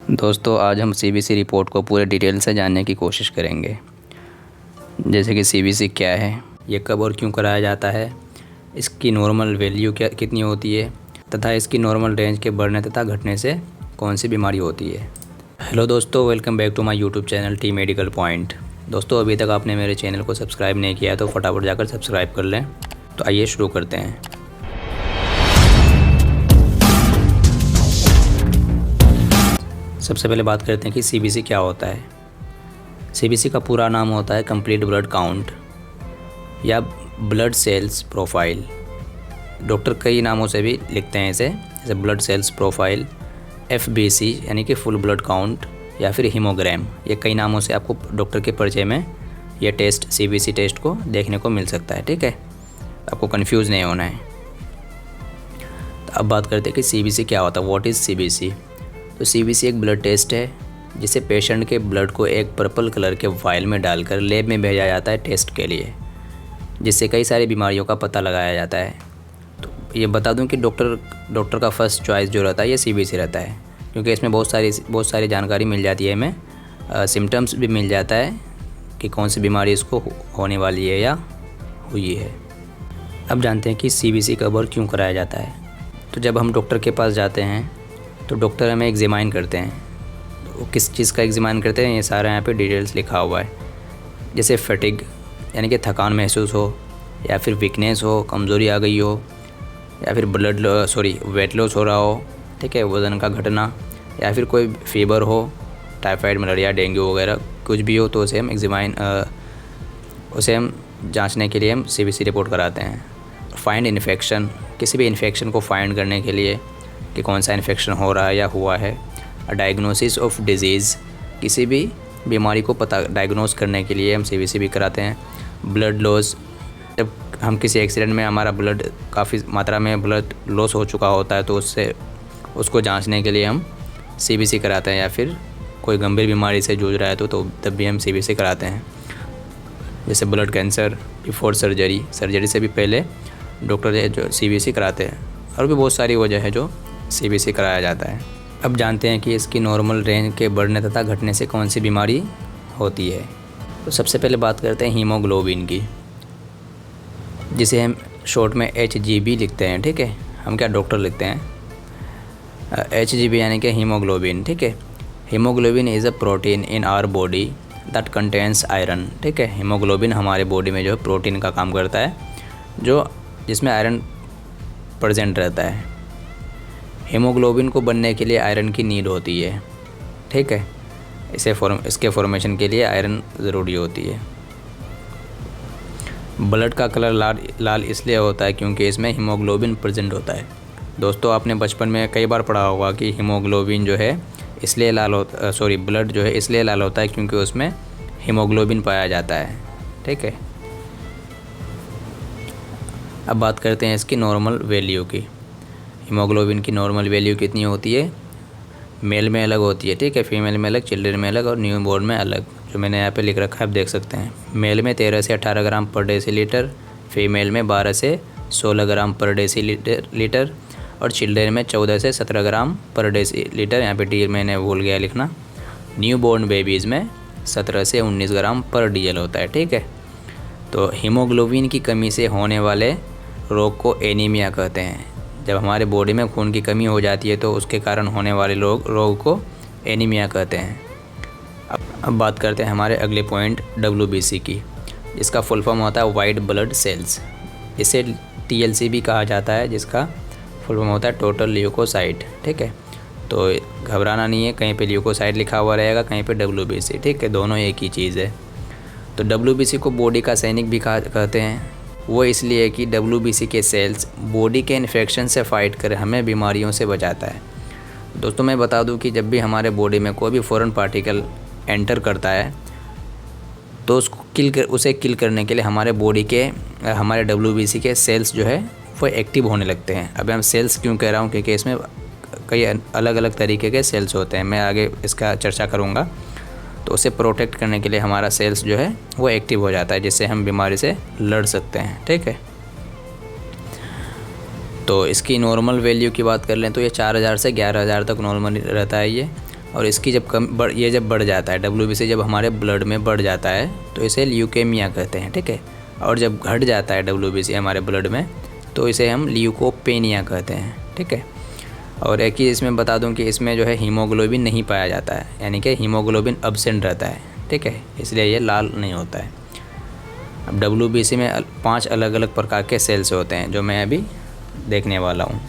दोस्तों आज हम सीबीसी रिपोर्ट को पूरे डिटेल से जानने की कोशिश करेंगे। जैसे कि सीबीसी क्या है, ये कब और क्यों कराया जाता है, इसकी नॉर्मल वैल्यू क्या कितनी होती है तथा इसकी नॉर्मल रेंज के बढ़ने तथा घटने से कौन सी बीमारी होती है। हेलो दोस्तों, welcome back to my YouTube channel T medical point. दोस्तों अभी तक आपने मेरे चैनल को सब्सक्राइब नहीं किया है तो फटाफट जाकर सब्सक्राइब कर लें। तो आइए शुरू करते हैं। सबसे पहले बात करते हैं कि सीबीसी क्या होता है। सीबीसी का पूरा नाम होता है कंप्लीट ब्लड काउंट या ब्लड सेल्स प्रोफाइल। डॉक्टर कई नामों से भी लिखते हैं इसे, जैसे ब्लड सेल्स प्रोफाइल, एफबीसी यानी कि फुल ब्लड काउंट, या फिर हीमोग्राम। ये कई नामों से आपको डॉक्टर के परिचय में ये टेस्ट सीबीसी टेस्ट को देखने को मिल सकता है। ठीक है, आपको कंफ्यूज नहीं होना है। तो अब बात करते हैं कि सीबीसी क्या होता है, व्हाट इज़ सीबीसी। तो सीबीसी एक ब्लड टेस्ट है जिसे पेशेंट के ब्लड को एक पर्पल कलर के वायल में डालकर लैब में भेजा जाता है टेस्ट के लिए, जिससे कई सारी बीमारियों का पता लगाया जाता है। तो ये बता दूं कि डॉक्टर का फर्स्ट चॉइस जो रहता है ये सीबीसी रहता है, क्योंकि इसमें बहुत सारी जानकारी मिल जाती है। हमें सिम्टम्स भी मिल जाता है कि कौन सी बीमारी इसको होने वाली है या हुई है। अब जानते हैं कि सीबीसी कब और क्यों कराया जाता है। तो जब हम डॉक्टर के पास जाते हैं तो डॉक्टर हमें एग्जामिन करते हैं। तो किस चीज़ का एग्जामिन करते हैं, ये सारा यहाँ पे डिटेल्स लिखा हुआ है। जैसे फटीग यानी कि थकान महसूस हो, या फिर वीकनेस हो, कमज़ोरी आ गई हो, या फिर वेट लॉस हो रहा हो, ठीक है, वज़न का घटना, या फिर कोई फीवर हो, टाइफाइड, मलेरिया, डेंगू वगैरह कुछ भी हो, तो उसे हम जांचने के लिए हम सीबीसी रिपोर्ट कराते हैं। फाइंड इन्फेक्शन, किसी भी इन्फेक्शन को फाइंड करने के लिए कि कौन सा इन्फेक्शन हो रहा है या हुआ है। डायग्नोसिस ऑफ डिजीज़, किसी भी बीमारी को डायग्नोस करने के लिए हम सीबीसी भी कराते हैं। ब्लड लॉस, जब हम किसी एक्सीडेंट में हमारा ब्लड काफ़ी मात्रा में ब्लड लॉस हो चुका होता है तो उसको जांचने के लिए हम सीबीसी कराते हैं। या फिर कोई गंभीर बीमारी से जूझ रहा है तो तब भी हम सीबीसी कराते हैं। जैसे ब्लड कैंसर, बिफोर सर्जरी से भी पहले डॉक्टर जो सीबीसी कराते हैं। और भी बहुत सारी वजह है जो सीबीसी कराया जाता है। अब जानते हैं कि इसकी नॉर्मल रेंज के बढ़ने तथा घटने से कौन सी बीमारी होती है। तो सबसे पहले बात करते हैं हीमोग्लोबिन की, जिसे हम शॉर्ट में HGB लिखते हैं। ठीक है, हम क्या डॉक्टर लिखते हैं HGB यानी कि हीमोग्लोबिन। ठीक है, haemoglobin is a protein in our body that contains iron. ठीक है, हीमोग्लोबिन हमारे बॉडी में जो है प्रोटीन का काम करता है, जिसमें आयरन प्रेजेंट रहता है। हीमोग्लोबिन को बनने के लिए आयरन की नीड होती है। ठीक है, इसके फॉर्मेशन के लिए आयरन ज़रूरी होती है। ब्लड का कलर लाल इसलिए होता है क्योंकि इसमें हीमोग्लोबिन प्रेजेंट होता है। दोस्तों आपने बचपन में कई बार पढ़ा होगा कि हीमोग्लोबिन जो है इसलिए ब्लड जो है इसलिए लाल होता है क्योंकि उसमें हीमोग्लोबिन पाया जाता है। ठीक है, अब बात करते हैं इसकी नॉर्मल वैल्यू की। हीमोग्लोबिन की नॉर्मल वैल्यू कितनी होती है, मेल में अलग होती है। ठीक है, फीमेल में अलग, चिल्ड्रन में अलग और न्यू बॉर्न में अलग। जो मैंने यहाँ पे लिख रखा है आप देख सकते हैं। मेल में 13 से 18 ग्राम पर डेसीलीटर, फीमेल में 12 से 16 ग्राम पर डेसीलीटर और चिल्ड्रन में 14 से 17 ग्राम पर डेसीलीटर। यहाँ पे डी मैंने भूल गया लिखना। न्यू बॉर्न बेबीज़ में 17 से 19 ग्राम पर DL होता है। ठीक है, तो हीमोग्लोबिन की कमी से होने वाले रोग को एनीमिया कहते हैं। जब हमारे बॉडी में खून की कमी हो जाती है तो उसके कारण होने वाले रोग को एनीमिया कहते हैं। अब बात करते हैं हमारे अगले पॉइंट WBC की, जिसका फुल फॉर्म होता है वाइट ब्लड सेल्स। इसे TLC भी कहा जाता है, जिसका फुल फॉर्म होता है टोटल ल्यूकोसाइट। ठीक है, तो घबराना नहीं है, कहीं पे ल्यूकोसाइट लिखा हुआ रहेगा, कहीं पे WBC। ठीक है, दोनों एक ही चीज़ है। तो WBC को बॉडी का सैनिक भी कहते हैं। वो इसलिए कि WBC के सेल्स बॉडी के इन्फेक्शन से फाइट कर हमें बीमारियों से बचाता है। दोस्तों मैं बता दूं कि जब भी हमारे बॉडी में कोई भी फॉरेन पार्टिकल एंटर करता है तो उसे किल करने के लिए हमारे WBC के सेल्स जो है वो एक्टिव होने लगते हैं। अब हम सेल्स क्यों कह रहा हूँ, क्योंकि इसमें कई अलग अलग तरीके के सेल्स होते हैं, मैं आगे इसका चर्चा करूँगा। तो उसे प्रोटेक्ट करने के लिए हमारा सेल्स जो है वो एक्टिव हो जाता है, जिससे हम बीमारी से लड़ सकते हैं। ठीक है, तो इसकी नॉर्मल वैल्यू की बात कर लें तो ये 4000 से 11000 तक नॉर्मल रहता है ये। और इसकी जब ये जब बढ़ जाता है, WBC जब हमारे ब्लड में बढ़ जाता है तो इसे ल्यूकेमिया कहते हैं, ठीक है। और जब घट जाता है WBC हमारे ब्लड में तो इसे हम ल्यूकोपेनिया कहते हैं, ठीक है। और एक ही इसमें बता दूं कि इसमें जो है हीमोग्लोबिन नहीं पाया जाता है, यानी कि हीमोग्लोबिन एब्सेंट रहता है, ठीक है, इसलिए ये लाल नहीं होता है। अब WBC में 5 अलग अलग प्रकार के सेल्स होते हैं जो मैं अभी देखने वाला हूँ।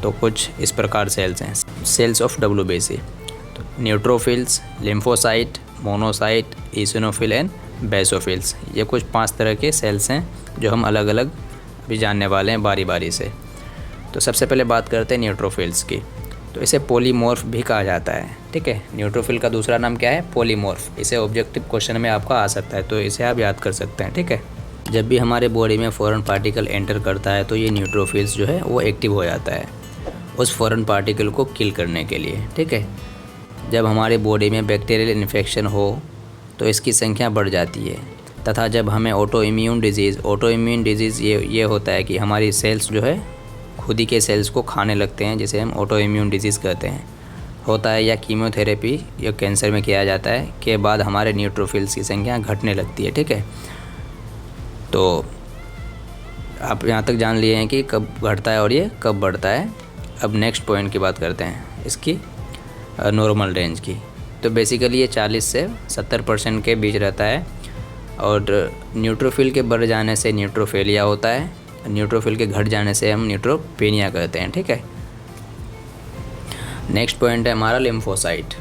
तो कुछ इस प्रकार सेल्स हैं, सेल्स ऑफ WBC। तो neutrophils, lymphocyte, monocyte, eosinophil and basophils, ये कुछ 5 तरह के सेल्स हैं जो हम अलग अलग अभी जानने वाले हैं बारी बारी से। तो सबसे पहले बात करते हैं न्यूट्रोफिल्स की। तो इसे पॉलीमॉर्फ भी कहा जाता है, ठीक है। न्यूट्रोफिल का दूसरा नाम क्या है? पॉलीमॉर्फ। इसे ऑब्जेक्टिव क्वेश्चन में आपका आ सकता है, तो इसे आप याद कर सकते हैं, ठीक है। जब भी हमारे बॉडी में फॉरेन पार्टिकल एंटर करता है तो ये न्यूट्रोफिल्स जो है वो एक्टिव हो जाता है उस फॉरेन पार्टिकल को किल करने के लिए, ठीक है। जब हमारे बॉडी में बैक्टीरियल इन्फेक्शन हो तो इसकी संख्या बढ़ जाती है, तथा जब हमें ऑटो इम्यून डिजीज़ ये होता है कि हमारी सेल्स जो है खुद ही के सेल्स को खाने लगते हैं, जिसे हम ऑटो इम्यून डिजीज़ कहते हैं, होता है। या कीमोथेरेपी या कैंसर में किया जाता है के बाद हमारे न्यूट्रोफिल्स की संख्या घटने लगती है, ठीक है। तो आप यहाँ तक जान लिए हैं कि कब घटता है और ये कब बढ़ता है। अब नेक्स्ट पॉइंट की बात करते हैं इसकी नॉर्मल रेंज की। तो बेसिकली ये 40 से 70% के बीच रहता है, और न्यूट्रोफिल के बढ़ जाने से न्यूट्रोफिलिया होता है, न्यूट्रोफिल के घट जाने से हम न्यूट्रोपेनिया कहते हैं, ठीक है। नेक्स्ट पॉइंट है हमारा लिम्फोसाइट।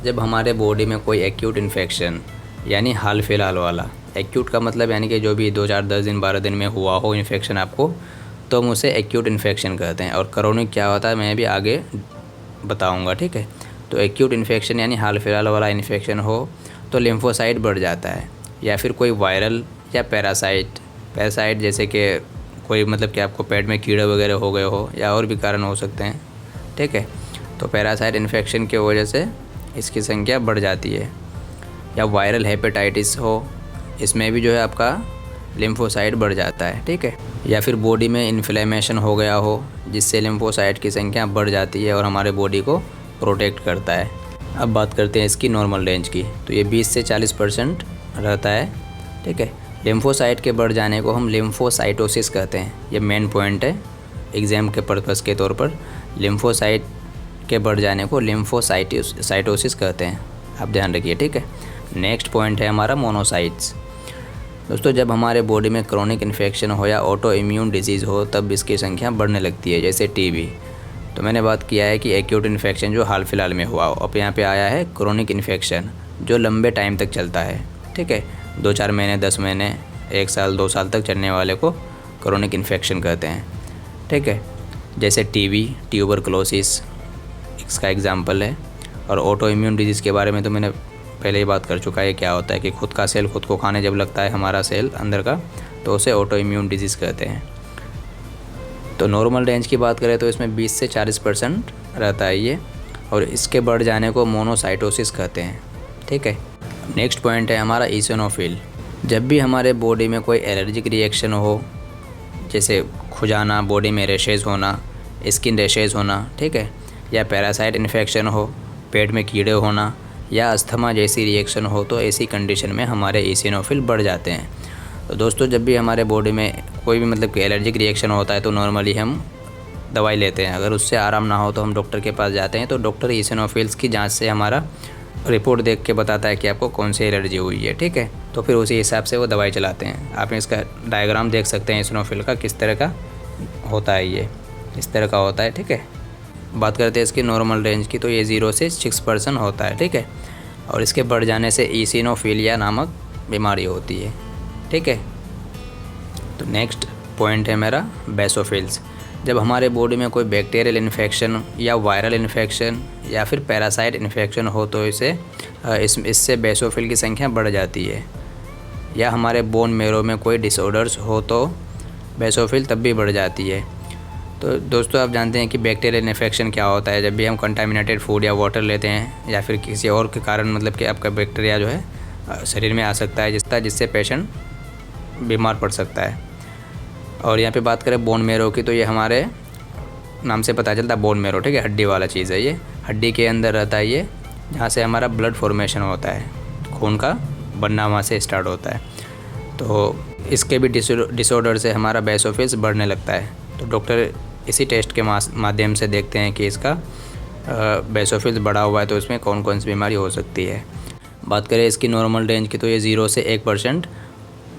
जब हमारे बॉडी में कोई एक्यूट इन्फेक्शन, यानी हाल फिलहाल वाला, एक्यूट का मतलब यानी कि जो भी 2, 4, 10 दिन 12 दिन में हुआ हो इन्फेक्शन आपको, तो हम उसे एक्यूट इन्फेक्शन कहते हैं। और क्रोनिक क्या होता है मैं भी आगे बताऊंगा, ठीक है। तो एक्यूट इन्फेक्शन यानी हाल फिलहाल वाला इन्फेक्शन हो तो लिम्फोसाइट बढ़ जाता है, या फिर कोई वायरल या पैरासाइट जैसे कि कोई मतलब कि आपको पेट में कीड़े वगैरह हो गए हो, या और भी कारण हो सकते हैं, ठीक है। तो पैरासाइट इन्फेक्शन की वजह से इसकी संख्या बढ़ जाती है। या वायरल हेपेटाइटिस हो, इसमें भी जो है आपका लिम्फोसाइट बढ़ जाता है, ठीक है। या फिर बॉडी में इन्फ्लेमेशन हो गया हो जिससे लिम्फोसाइट की संख्या बढ़ जाती है और हमारे बॉडी को प्रोटेक्ट करता है। अब बात करते हैं इसकी नॉर्मल रेंज की। तो ये 20 से 40% रहता है, ठीक है। लिम्फोसाइट के बढ़ जाने को हम लिम्फोसाइटोसिस कहते हैं, ये मेन पॉइंट है एग्ज़ाम के पर्पज़ के तौर पर। लिम्फोसाइट के बढ़ जाने को लिम्फोसाइटोसिस कहते हैं, आप ध्यान रखिए, ठीक है। नेक्स्ट पॉइंट है हमारा मोनोसाइट्स। दोस्तों, जब हमारे बॉडी में क्रोनिक इन्फेक्शन हो या ऑटो इम्यून डिजीज़ हो तब इसकी संख्या बढ़ने लगती है, जैसे टीबी। तो मैंने बात किया है कि एक्यूट इन्फेक्शन जो हाल फिलहाल में हुआ हो, अब यहाँ पे आया है क्रोनिक इन्फेक्शन जो लंबे टाइम तक चलता है, ठीक है। 2, 4 महीने, 10 महीने, 1 साल, 2 साल तक चलने वाले को क्रोनिक इन्फेक्शन कहते हैं, ठीक है। जैसे टीबी, ट्यूबरकुलोसिस इसका एग्जाम्पल है। और ऑटो इम्यून डिजीज़ के बारे में तो मैंने पहले ही बात कर चुका है। क्या होता है कि खुद का सेल खुद को खाने जब लगता है, हमारा सेल अंदर का, तो उसे ऑटो इम्यून डिजीज़ कहते हैं। तो नॉर्मल रेंज की बात करें तो इसमें 20 से 40% रहता है ये, और इसके बढ़ जाने को मोनोसाइटोसिस कहते हैं, ठीक है। नेक्स्ट पॉइंट है हमारा ईसिनोफिल। जब भी हमारे बॉडी में कोई एलर्जिक रिएक्शन हो, जैसे खुजाना, बॉडी में रैशेज़ होना, स्किन रैशेज़ होना, ठीक है, या पैरासाइट इन्फेक्शन हो, पेट में कीड़े होना, या अस्थमा जैसी रिएक्शन हो, तो ऐसी कंडीशन में हमारे ईसिनोफिल बढ़ जाते हैं। तो दोस्तों, जब भी हमारे बॉडी में कोई भी मतलब कि एलर्जिक रिएक्शन होता है तो नॉर्मली हम दवाई लेते हैं। अगर उससे आराम ना हो तो हम डॉक्टर के पास जाते हैं, तो डॉक्टर ईसिनोफिल्स की जांच से हमारा रिपोर्ट देख के बताता है कि आपको कौन सी एलर्जी हुई है, ठीक है। तो फिर उसी हिसाब से वो दवाई चलाते हैं। आप इसका डायग्राम देख सकते हैं ईसिनोफिल का, किस तरह का होता है, ये इस तरह का होता है, ठीक है। बात करते हैं इसकी नॉर्मल रेंज की। तो ये 0 से 6% होता है, ठीक है। और इसके बढ़ जाने से ईसिनोफिलिया नामक बीमारी होती है, ठीक है। तो नेक्स्ट पॉइंट है मेरा बेसोफिल्स। जब हमारे बॉडी में कोई बैक्टीरियल इन्फेक्शन या वायरल इन्फेक्शन या फिर पैरासाइट इन्फेक्शन हो तो इससे बेसोफिल की संख्या बढ़ जाती है। या हमारे बोन मेरो में कोई डिसऑर्डर्स हो तो बेसोफिल तब भी बढ़ जाती है। तो दोस्तों, आप जानते हैं कि बैक्टीरियल इन्फेक्शन क्या होता है। जब भी हम कंटामिनेटेड फूड या वाटर लेते हैं या फिर किसी और के कारण मतलब कि आपका बैक्टीरिया जो है शरीर में आ सकता है, जिससे पेशेंट बीमार पड़ सकता है। और यहाँ पे बात करें बोन मेरो की, तो ये हमारे नाम से पता चलता है बोन मेरो, ठीक है, हड्डी वाला चीज़ है। ये हड्डी के अंदर रहता है ये जहाँ से हमारा ब्लड फॉर्मेशन होता है, खून का बनना वहाँ से स्टार्ट होता है। तो इसके भी डिसऑर्डर से हमारा बेसोफिल्स बढ़ने लगता है। तो डॉक्टर इसी टेस्ट के माध्यम से देखते हैं कि इसका बेसोफिल्स बढ़ा हुआ है तो इसमें कौन कौन सी बीमारी हो सकती है। बात करें इसकी नॉर्मल रेंज की तो ये 0 से 1%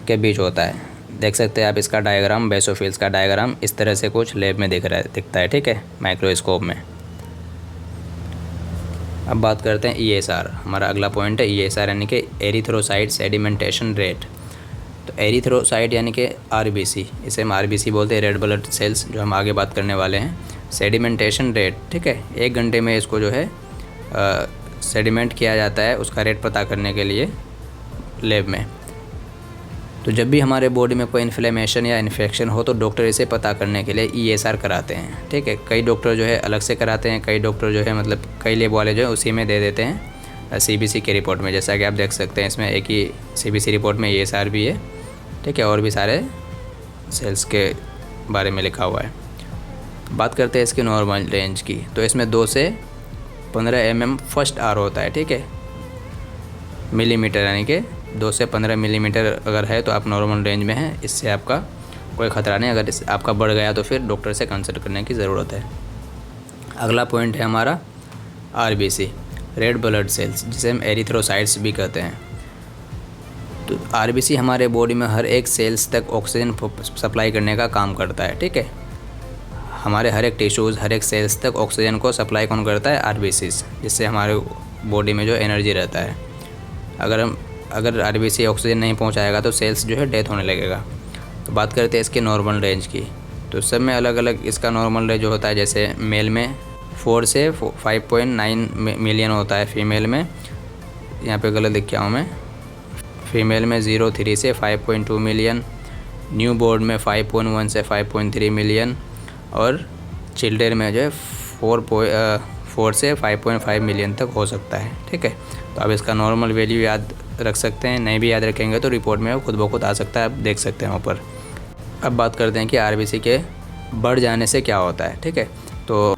के बीच होता है। देख सकते हैं आप इसका डायग्राम, बेसोफिल्स का डायग्राम इस तरह से कुछ लैब में दिखता है, ठीक है, माइक्रोस्कोप में। अब बात करते हैं ESR। हमारा अगला पॉइंट है ESR यानी कि एरिथ्रोसाइट सेडिमेंटेशन रेट। तो एरिथ्रोसाइट यानी कि RBC, इसे हम RBC बोलते हैं, रेड ब्लड सेल्स, जो हम आगे बात करने वाले हैं। सेडिमेंटेशन रेट, ठीक है, 1 घंटे में इसको जो है सेडिमेंट किया जाता है, उसका रेट पता करने के लिए लैब में। तो जब भी हमारे बॉडी में कोई इन्फ्लेमेशन या इन्फेक्शन हो तो डॉक्टर इसे पता करने के लिए ESR कराते हैं, ठीक है। कई डॉक्टर जो है अलग से कराते हैं, कई डॉक्टर जो है मतलब कई लैब वाले जो है उसी में दे देते हैं CBC के रिपोर्ट में। जैसा कि आप देख सकते हैं इसमें एक ही CBC रिपोर्ट में ESR भी है, ठीक है, और भी सारे सेल्स के बारे में लिखा हुआ है। बात करते हैं इसकी नॉर्मल रेंज की। तो इसमें 2 से 15 mm फर्स्ट आर होता है, ठीक है, मिलीमीटर, यानी कि 2 से 15 मिलीमीटर अगर है तो आप नॉर्मल रेंज में हैं, इससे आपका कोई ख़तरा नहीं। अगर आपका बढ़ गया तो फिर डॉक्टर से कंसल्ट करने की ज़रूरत है। अगला पॉइंट है हमारा RBC, रेड ब्लड सेल्स, जिसे हम एरिथ्रोसाइट्स भी कहते हैं। तो RBC हमारे बॉडी में हर एक सेल्स तक ऑक्सीजन सप्लाई करने का काम करता है, ठीक है। हमारे हर एक टिश्यूज़, हर एक सेल्स तक ऑक्सीजन को सप्लाई कौन करता है? RBCs, जिससे हमारे बॉडी में जो एनर्जी रहता है। अगर RBC ऑक्सीजन नहीं पहुंचाएगा तो सेल्स जो है डेथ होने लगेगा। तो बात करते हैं इसके नॉर्मल रेंज की। तो सब में अलग अलग इसका नॉर्मल रेंज होता है। जैसे मेल में 4 से 5.9 मिलियन होता है, फीमेल में, यहाँ पे गलत लिख के आऊँ मैं, फीमेल में 0.3 से 5.2 मिलियन, न्यू बॉर्न में 5.1 से 5.3 मिलियन, और चिल्ड्रेन में जो है 4 से 5.5 मिलियन तक हो सकता है, ठीक है। तो आप इसका नॉर्मल वैल्यू याद रख सकते हैं, नहीं भी याद रखेंगे तो रिपोर्ट में खुद ब खुद आ सकता है, आप देख सकते हैं ऊपर। अब बात करते हैं कि RBC के बढ़ जाने से क्या होता है, ठीक है। तो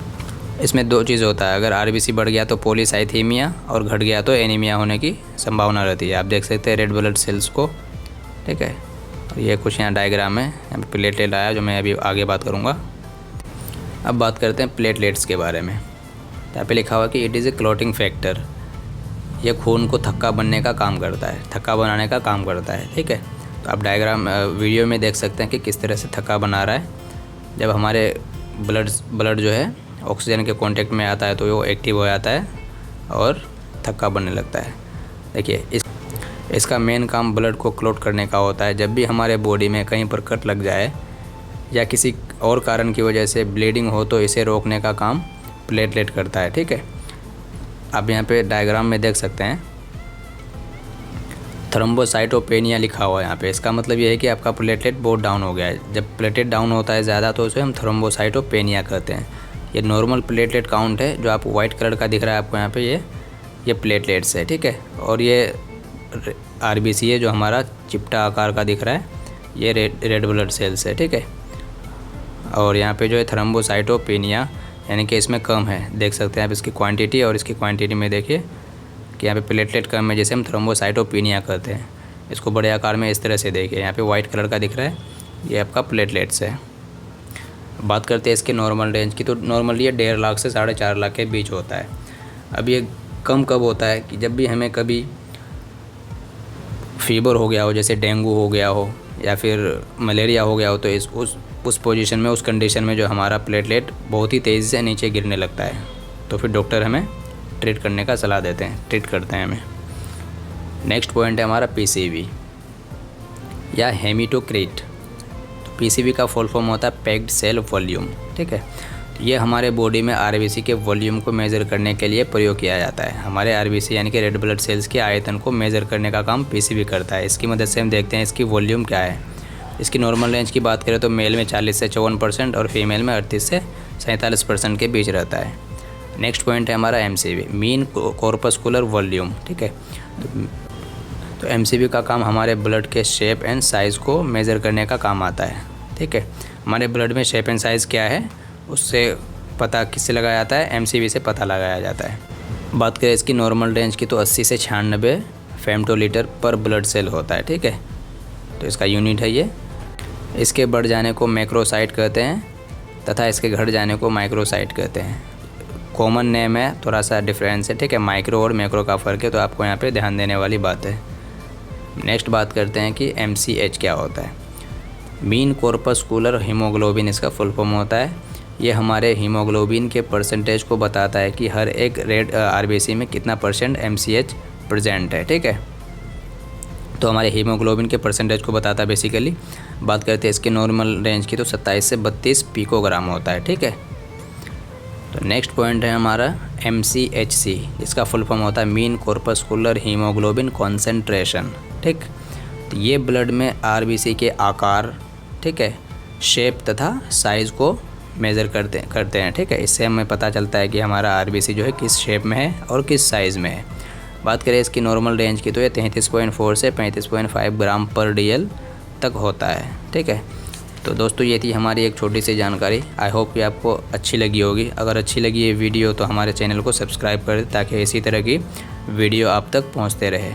इसमें 2 चीज़ होता है, अगर RBC बढ़ गया तो पॉलीसाइथीमिया, और घट गया तो एनीमिया होने की संभावना रहती है। आप देख सकते हैं रेड ब्लड सेल्स को, ठीक है। तो ये कुछ यहाँ डायग्राम है, यहाँ पे प्लेटलेट आया जो मैं अभी आगे बात करूँगा। अब बात करते हैं प्लेटलेट्स के बारे में। यहाँ पे लिखा हुआ कि it is a clotting factor, ये खून को थक्का बनने का काम करता है, थक्का बनाने का काम करता है, ठीक है। तो आप डायग्राम वीडियो में देख सकते हैं कि किस तरह से थक्का बना रहा है। जब हमारे ब्लड जो है ऑक्सीजन के कांटेक्ट में आता है तो वो एक्टिव हो जाता है और थक्का बनने लगता है। देखिए इसका मेन काम ब्लड को क्लॉट करने का होता है। जब भी हमारे बॉडी में कहीं पर कट लग जाए या किसी और कारण की वजह से ब्लीडिंग हो तो इसे रोकने का काम प्लेटलेट करता है, ठीक है। आप यहाँ पे डायग्राम में देख सकते हैं थ्रोम्बोसाइटोपेनिया लिखा हुआ है यहाँ पे। इसका मतलब ये है कि आपका प्लेटलेट बहुत डाउन हो गया है। जब प्लेटलेट डाउन होता है ज़्यादा तो उसे हम थ्रोम्बोसाइटोपेनिया कहते हैं। ये नॉर्मल प्लेटलेट काउंट है, जो आप वाइट कलर का दिख रहा है आपको यहाँ पे, ये प्लेटलेट्स है, ठीक है। और ये RBC है जो हमारा चिपटा आकार का दिख रहा है, ये रेड ब्लड सेल्स है, ठीक है। और यहाँ पे जो है थ्रोम्बोसाइटोपेनिया यानी कि इसमें कम है, देख सकते हैं आप इसकी क्वांटिटी, और इसकी क्वांटिटी में देखिए कि यहाँ पे प्लेटलेट कम है, जिसे हम थ्रोम्बोसाइटोपेनिया कहते हैं। इसको बड़े आकार में इस तरह से देखिए, यहाँ पे वाइट कलर का दिख रहा है, ये आपका प्लेटलेट्स है। बात करते हैं इसके नॉर्मल रेंज की। तो नॉर्मली ये 1.5 लाख से 4.5 लाख के बीच होता है। अब ये कम कब होता है कि जब भी हमें कभी फीवर हो गया हो, जैसे डेंगू हो गया हो या फिर मलेरिया हो गया हो, तो उस पोजीशन में, उस कंडीशन में जो हमारा प्लेटलेट बहुत ही तेज़ी से नीचे गिरने लगता है, तो फिर डॉक्टर हमें ट्रीट करने का सलाह देते हैं, ट्रीट करते हैं हमें। नेक्स्ट पॉइंट है हमारा PCV या हेमेटोक्रिट। तो PCV का फुल फॉर्म होता है पैक्ड सेल वॉल्यूम, ठीक है। ये हमारे बॉडी में RBC के वॉल्यूम को मेज़र करने के लिए प्रयोग किया जाता है। हमारे RBC यानी कि रेड ब्लड सेल्स के आयतन को मेज़र करने का काम PCV करता है। इसकी मदद से हम देखते हैं इसकी वॉल्यूम क्या है। इसकी नॉर्मल रेंज की बात करें तो मेल में 40 से 54% और फीमेल में 38 से 47% के बीच रहता है। नेक्स्ट पॉइंट है हमारा MCV, मीन कॉर्पस्कुलर वॉल्यूम, ठीक है। तो MCV का काम हमारे ब्लड के शेप एंड साइज़ को मेज़र करने का काम आता है, ठीक है। हमारे ब्लड में शेप एंड साइज़ क्या है उससे पता किससे लगाया जाता है? MCV से पता लगाया जाता है। बात करें इसकी नॉर्मल रेंज की तो 80 से 96 फेमटोलीटर पर ब्लड सेल होता है, ठीक है। तो इसका यूनिट है ये। इसके बढ़ जाने को मैक्रोसाइट कहते हैं तथा इसके घट जाने को माइक्रोसाइट कहते हैं। कॉमन नेम है, थोड़ा सा डिफरेंस है, ठीक है। माइक्रो और मैक्रो का फ़र्क है, तो आपको यहाँ पे ध्यान देने वाली बात है। नेक्स्ट बात करते हैं कि MCH क्या होता है। मीन कॉर्पस्कुलर हीमोग्लोबिन इसका फुल फॉर्म होता है। ये हमारे हीमोग्लोबिन के परसेंटेज को बताता है कि हर एक रेड RBC में कितना % MCH प्रेजेंट है, ठीक है। तो हमारे हीमोग्लोबिन के परसेंटेज को बताता है बेसिकली। बात करते हैं इसके नॉर्मल रेंज की तो 27 से 32 पिकोग्राम होता है, ठीक है। तो नेक्स्ट पॉइंट है हमारा MCHC, जिसका फुल फॉर्म होता है मीन कॉर्पस्कुलर हीमोग्लोबिन कॉन्सेंट्रेशन, ठीक। तो ये ब्लड में RBC के आकार, ठीक है, शेप तथा साइज़ को मेज़र करते हैं, ठीक है। इससे हमें पता चलता है कि हमारा RBC जो है किस शेप में है और किस साइज़ में है। बात करें इसकी नॉर्मल रेंज की तो ये 33.4 से 35.5 ग्राम पर DL तक होता है, ठीक है। तो दोस्तों ये थी हमारी एक छोटी सी जानकारी। आई होप कि आपको अच्छी लगी होगी। अगर अच्छी लगी ये वीडियो तो हमारे चैनल को सब्सक्राइब कर दें ताकि इसी तरह की वीडियो आप तक पहुंचते रहे।